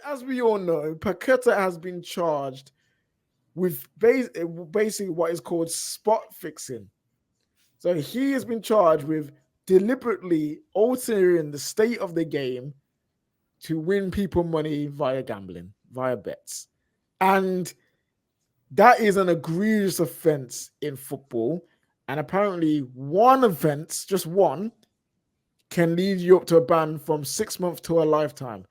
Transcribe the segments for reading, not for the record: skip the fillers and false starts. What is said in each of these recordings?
as we all know, Paqueta has been charged with basically what is called spot fixing. So he has been charged with deliberately altering the state of the game to win people money via gambling, via bets. And that is an egregious offense in football. And apparently, one offense, just one, can lead you up to a ban from 6 months to a lifetime.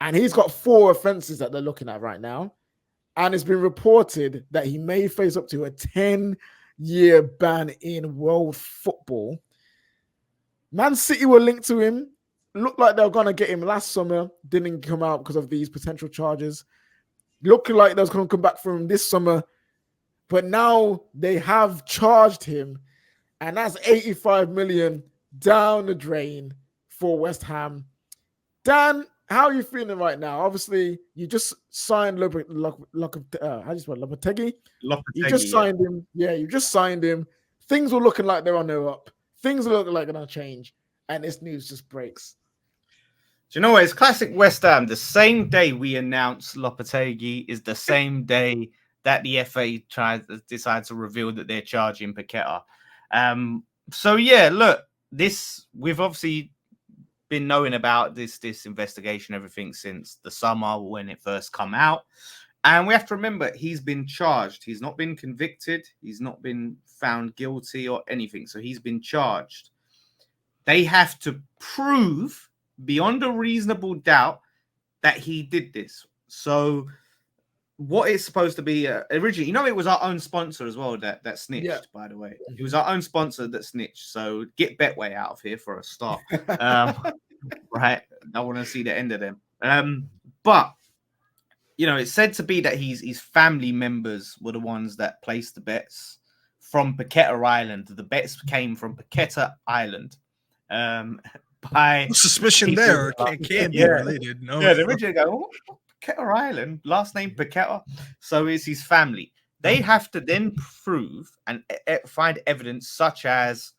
And he's got 4 offenses that they're looking at right now. And it's been reported that he may face up to a 10-year ban in world football. Man City were linked to him. Looked like they were going to get him last summer. Didn't come out because of these potential charges. Looking like they was going to come back for him this summer. But now they have charged him. And that's 85 million down the drain for West Ham. Dan, how are you feeling right now? Obviously, you just signed Lopetegui. You just signed him. Yeah, you just signed him. Things were looking like they're on their up. Things are looking like they're going to change. And this news just breaks. Do you know what? It's classic West Ham. The same day we announced Lopetegui is the same day that the FA decides to reveal that they're charging Paqueta. So, yeah, look, we've obviously been knowing about this investigation, everything since the summer when it first come out. And we have to remember, he's been charged. He's not been convicted. He's not been found guilty or anything. So he's been charged. They have to prove beyond a reasonable doubt that he did this. So what it's supposed to be originally, it was our own sponsor as well that snitched, by the way. It was our own sponsor that snitched. So get Betway out of here for a start. Right. I want to see the end of them. But it's said to be that his family members were the ones that placed the bets from Paqueta Island. The bets came from Paqueta Island. By suspicion there, can't be related. No, yeah, the original go, Paqueta Island, last name Paqueta. So is his family. They have to then prove and find evidence such as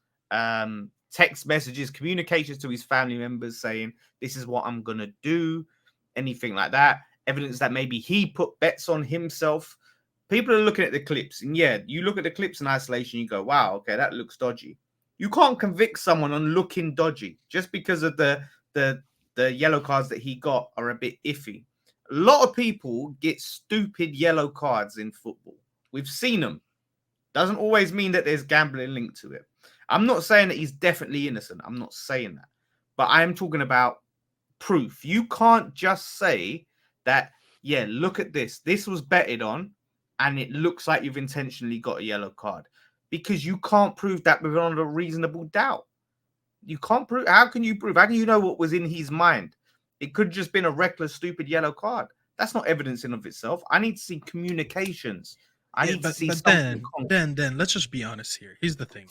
text messages, communications to his family members saying, this is what I'm going to do, anything like that. Evidence that maybe he put bets on himself. People are looking at the clips. And yeah, you look at the clips in isolation, you go, wow, okay, that looks dodgy. You can't convict someone on looking dodgy just because of the yellow cards that he got are a bit iffy. A lot of people get stupid yellow cards in football. We've seen them. Doesn't always mean that there's gambling linked to it. I'm not saying that he's definitely innocent. I'm not saying that. But I am talking about proof. You can't just say that, yeah, look at this. This was betted on and it looks like you've intentionally got a yellow card. Because you can't prove that beyond a reasonable doubt. You can't prove. How can you prove? How do you know what was in his mind? It could just been a reckless, stupid yellow card. That's not evidence in of itself. I need to see communications. I need to see something. Then let's just be honest here. Here's the thing.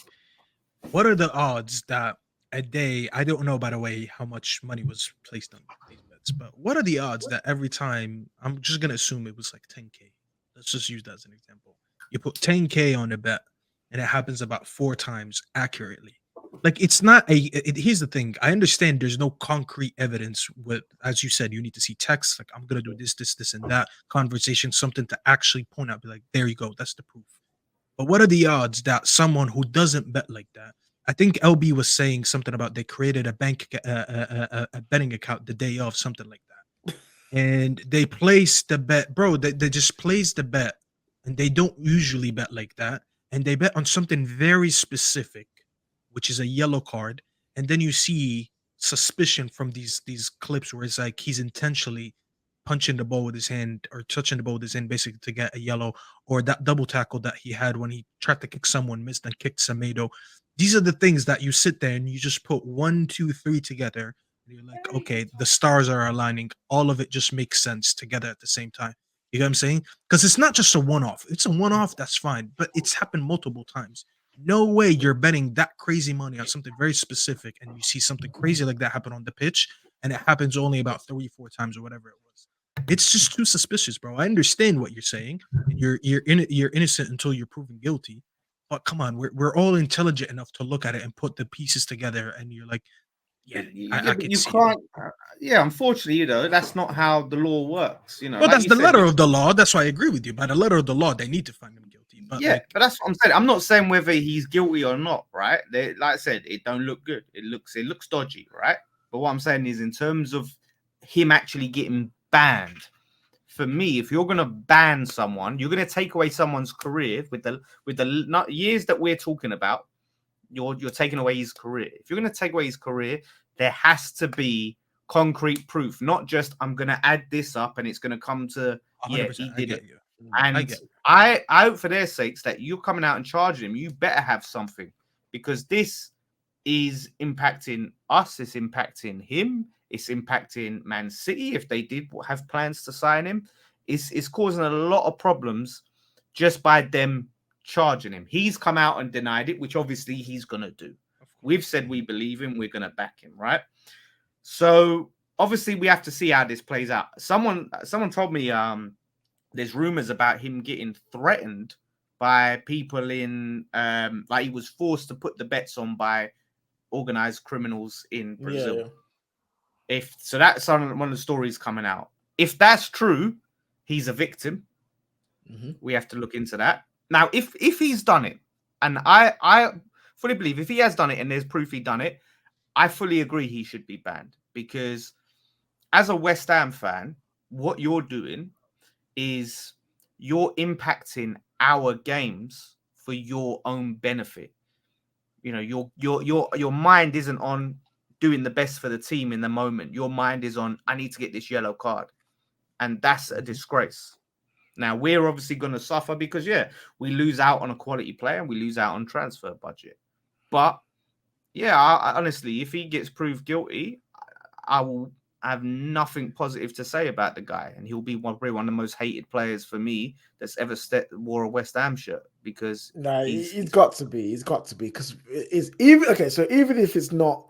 What are the odds that a day? I don't know, by the way, how much money was placed on these bets, but what are the odds that every time? I'm just gonna assume it was like 10K. Let's just use that as an example. You put 10K on a bet. And it happens about 4 times accurately. Like it's not here's the thing. I understand there's no concrete evidence with, as you said, you need to see text. Like I'm going to do this, and that conversation, something to actually point out, be like, there you go. That's the proof. But what are the odds that someone who doesn't bet like that, I think LB was saying something about they created a betting account the day of, something like that. And they placed the bet, bro, they just placed the bet and they don't usually bet like that. And they bet on something very specific, which is a yellow card. And then you see suspicion from these clips where it's like he's intentionally punching the ball with his hand or touching the ball with his hand basically to get a yellow, or that double tackle that he had when he tried to kick someone, missed and kicked Semedo. These are the things that you sit there and you just put 1, 2, 3 together. And you're like, okay, the stars are aligning. All of it just makes sense together at the same time. You know what I'm saying? Because it's not just a one-off. It's a one-off, that's fine. But it's happened multiple times. No way you're betting that crazy money on something very specific and you see something crazy like that happen on the pitch and it happens only about 3, 4 times or whatever it was. It's just too suspicious, bro. I understand what you're saying. And you're innocent until you're proven guilty. But come on, we're all intelligent enough to look at it and put the pieces together and you're like, Yeah, I but could you see it. can't. Yeah, unfortunately, that's not how the law works. Well, like that's you the said, letter of the law. That's why I agree with you. By the letter of the law, they need to find him guilty. But yeah, but that's what I'm saying. I'm not saying whether he's guilty or not, right? Like I said, it don't look good. It looks dodgy, right? But what I'm saying is, in terms of him actually getting banned, for me, if you're gonna ban someone, you're gonna take away someone's career with the not years that we're talking about. You're taking away his career. If you're gonna take away his career, there has to be concrete proof, not just I'm gonna add this up and it's gonna come to 100%, he I did get it. you. And I get you. I hope for their sakes that you're coming out and charging him. You better have something, because this is impacting us. It's impacting him. It's impacting Man City if they did have plans to sign him. It's causing a lot of problems just by them charging him. He's come out and denied it, which obviously he's gonna do. We've said we believe him. We're gonna back him, right? So obviously we have to see how this plays out. Someone told me there's rumors about him getting threatened by people in like he was forced to put the bets on by organized criminals in Brazil. Yeah. If so, that's one of the stories coming out. If that's true, he's a victim. We have to look into that. Now, if he's done it, and I fully believe if he has done it and there's proof he done it, I fully agree he should be banned, because as a West Ham fan, what you're doing is you're impacting our games for your own benefit. You know, your mind isn't on doing the best for the team in the moment. Your mind is on, I need to get this yellow card. And that's a disgrace. Now, we're obviously going to suffer because, we lose out on a quality player and we lose out on transfer budget. But, I honestly, if he gets proved guilty, I will have nothing positive to say about the guy. And he'll be probably one of the most hated players for me that's ever wore a West Ham shirt, because he's got to be. He's got to be, because it's even okay. So even if it's not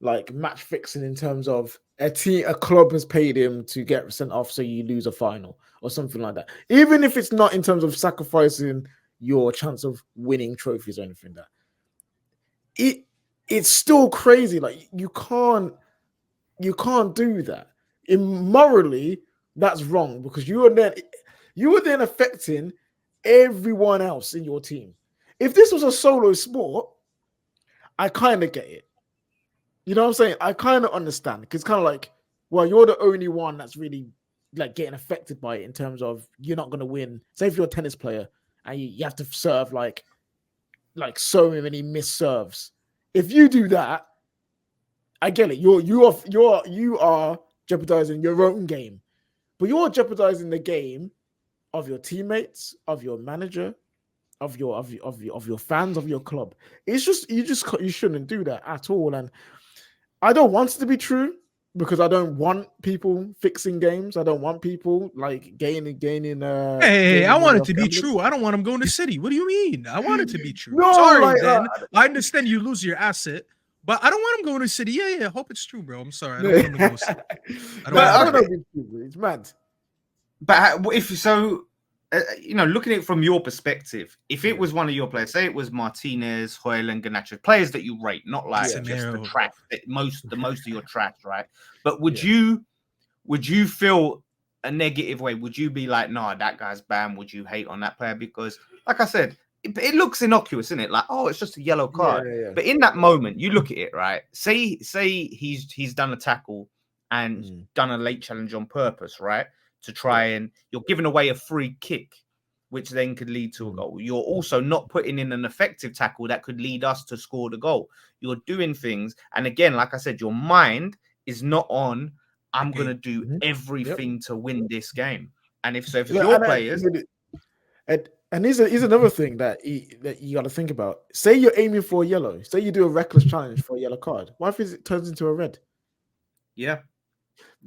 like match fixing in terms of a club has paid him to get sent off, so you lose a final or something like that. Even if it's not in terms of sacrificing your chance of winning trophies or anything like that, it's still crazy. Like you can't do that. Morally, that's wrong, because you are then affecting everyone else in your team. If this was a solo sport, I kind of get it. You know what I'm saying? I kind of understand, because it's kind of like, well, you're the only one that's really like getting affected by it in terms of you're not going to win. Say if you're a tennis player and you have to serve like so many missed serves. If you do that, I get it. You are jeopardizing your own game, but you're jeopardizing the game of your teammates, of your manager, of your fans, of your club. It's just you shouldn't do that at all. And I don't want it to be true, because I don't want people fixing games. I don't want people like gaining. Hey, I want it to be true. I don't want him going to City. What do you mean? I want it to be true. No, sorry, then. I understand you lose your asset, but I don't want him going to City. Yeah, hope it's true, bro. I'm sorry. I don't want him to go to City. I don't know if it's true. It's mad. But if so, looking at it from your perspective, if it was one of your players, say it was Martinez, Højlund, Garnacho, players that you rate, not like just the trash, the most of your trash, right? But would you feel a negative way? Would you be like, nah, that guy's banned? Would you hate on that player? Because, like I said, it looks innocuous, isn't it? Like, oh, it's just a yellow card. Yeah. But in that moment, you look at it, right? Say he's done a tackle and done a late challenge on purpose, right? To try and you're giving away a free kick, which then could lead to a goal. You're also not putting in an effective tackle that could lead us to score the goal. You're doing things. And again, like I said, your mind is not on, I'm going to do everything to win this game. And if it's your players. And here's another thing that you got to think about. Say you're aiming for a yellow. Say you do a reckless challenge for a yellow card. What if it turns into a red? Yeah.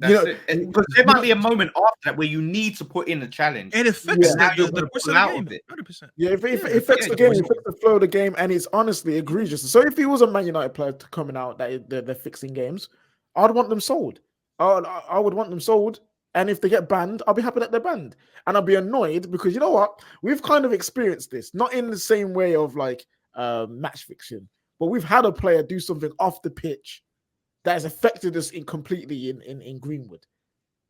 That's it. Because there might be a moment after that where you need to put in a challenge. And it affects the course of the game. 100%. Yeah, if it affects the game, it affects the flow of the game, and it's honestly egregious. So if he was a Man United player coming out that they're fixing games, I'd want them sold. I would want them sold. And if they get banned, I'll be happy that they're banned. And I'll be annoyed because, you know what? We've kind of experienced this, not in the same way of like match fixing, but we've had a player do something off the pitch that has affected us completely in Greenwood.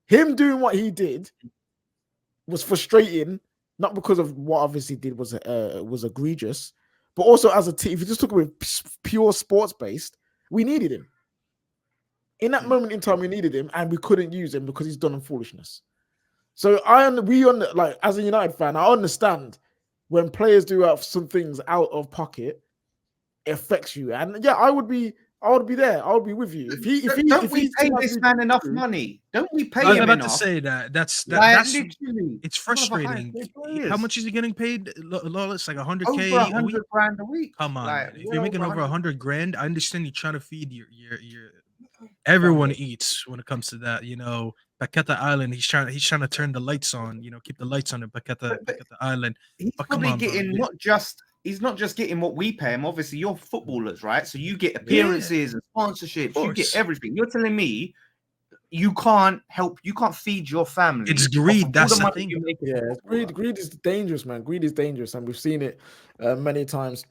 Him doing what he did was frustrating, not because of what obviously did was egregious, but also as a team. If you just took it with pure sports based, we needed him. In that moment in time, we needed him, and we couldn't use him because he's done foolishness. So like as a United fan, I understand when players do have some things out of pocket, it affects you. And yeah, I would be there. I would be with you. Don't we pay this man enough money? Don't we pay him enough? I was about to say that's literally, it's frustrating. How much is he getting paid? Lawless, like 100K, over 100 grand a week. Come on, like, if you're making over 100 grand, I understand you're trying to feed your everyone eats when it comes to that. You know, Paqueta Island, he's trying to turn the lights on. You know, keep the lights on in Paqueta Island. He's probably getting he's not just getting what we pay him. Obviously, you're footballers, right? So you get appearances and sponsorships. You get everything. You're telling me you can't feed your family. It's greed. That's the thing. Greed is dangerous, man. Greed is dangerous, and we've seen it many times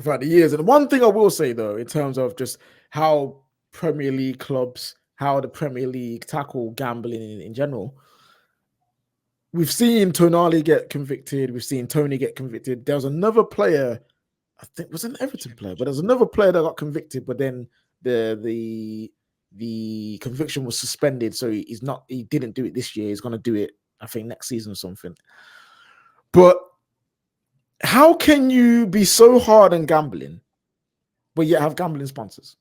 throughout the years. And one thing I will say, though, in terms of just how Premier League clubs, how the Premier League tackle gambling in general, we've seen Tonali get convicted. We've seen Tony get convicted. There was another player, I think it was an Everton player, but there's another player that got convicted, but then the conviction was suspended. So he didn't do it this year. He's going to do it, I think, next season or something. But how can you be so hard on gambling, but yet have gambling sponsors?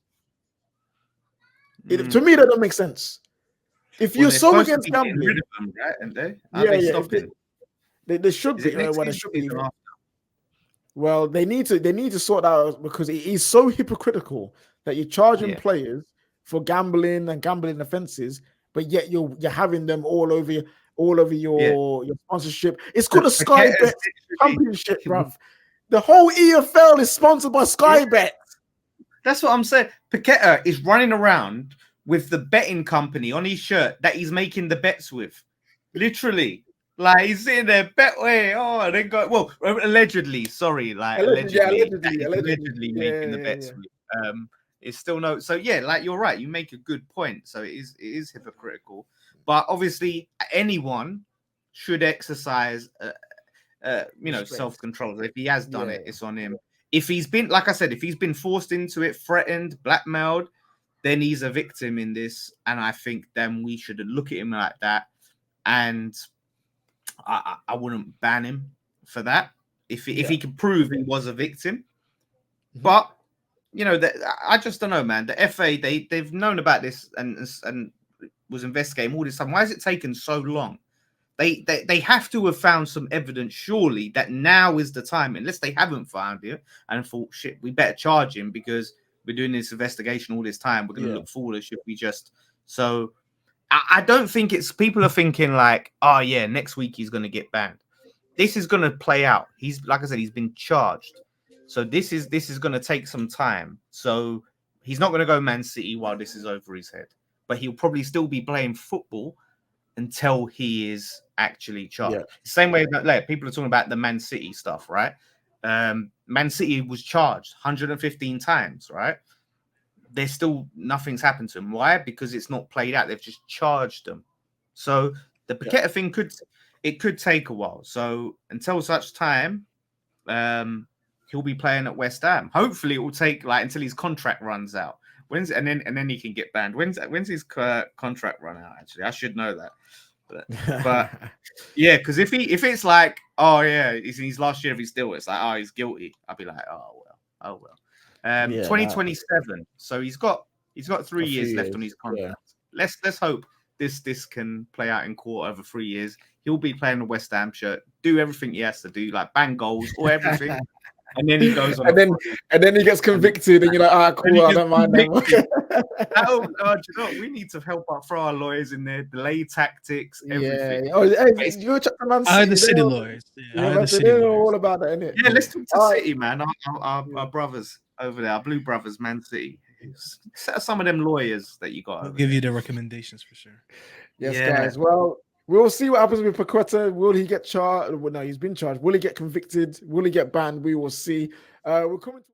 To me, that don't make sense. If you're so against gambling, rid of them, right? And they should be. They should be. Well, they need to sort that out because it is so hypocritical that you're charging players for gambling and gambling offenses, but yet you're having them all over your sponsorship. It's called a Sky Bet Championship, bruv. The whole EFL is sponsored by Sky Bet. That's what I'm saying. Paqueta is running around with the betting company on his shirt that he's making the bets with. Literally. Like, he's sitting there, Betway, and then allegedly, sorry, like, allegedly making the bets with. It's still no, so yeah, like, you're right, you make a good point. So it is hypocritical. But obviously, anyone should exercise, self-control. If he has done it, it's on him. If he's been, like I said, if he's been forced into it, threatened, blackmailed, then he's a victim in this. And I think then we should look at him like that. And I wouldn't ban him for that if he could prove he was a victim. But, I just don't know, man. The FA, they've known about this and was investigating all this time. Why has it taken so long? They have to have found some evidence, surely, that now is the time, unless they haven't found it and thought, shit, we better charge him because we're doing this investigation all this time. We're going to look foolish if we just... So I don't think people are thinking like, oh, yeah, next week he's going to get banned. This is going to play out. He's, like I said, he's been charged. So this is going to take some time. So he's not going to go Man City while this is over his head. But he'll probably still be playing football until he is actually charged. Same way that like, people are talking about the Man City stuff, right? Man City was charged 115 times, right? There's still nothing's happened to him. Why? Because it's not played out. They've just charged them. So the Paqueta thing could take a while. So until such time, he'll be playing at West Ham. Hopefully, it will take like until his contract runs out. And then he can get banned. When's his contract run out? Actually, I should know that. But yeah, because if it's like, oh yeah, it's in his last year of his deal, it's like, oh, he's guilty. I'll be like, oh well. 2027. So he's got 3 years left on his contract. Yeah. Let's hope this can play out in court over 3 years. He'll be playing the West Ham shirt, do everything he has to do, like bang goals or everything. And then he goes on, and then he gets convicted, and you're like, ah, cool, I don't mind that. We need to help out, throw our lawyers in there, delay tactics, everything. Yeah. Oh, hey, you're Man City. The City lawyers. They know all about that, innit? Yeah, let's talk to City, man. Our brothers over there, our blue brothers, Man City. Set up some of them lawyers that you got. I'll give you the recommendations for sure. Yes, guys. Well, we'll see what happens with Paqueta. Will he get charged? Well, no, he's been charged. Will he get convicted? Will he get banned? We will see. We're coming to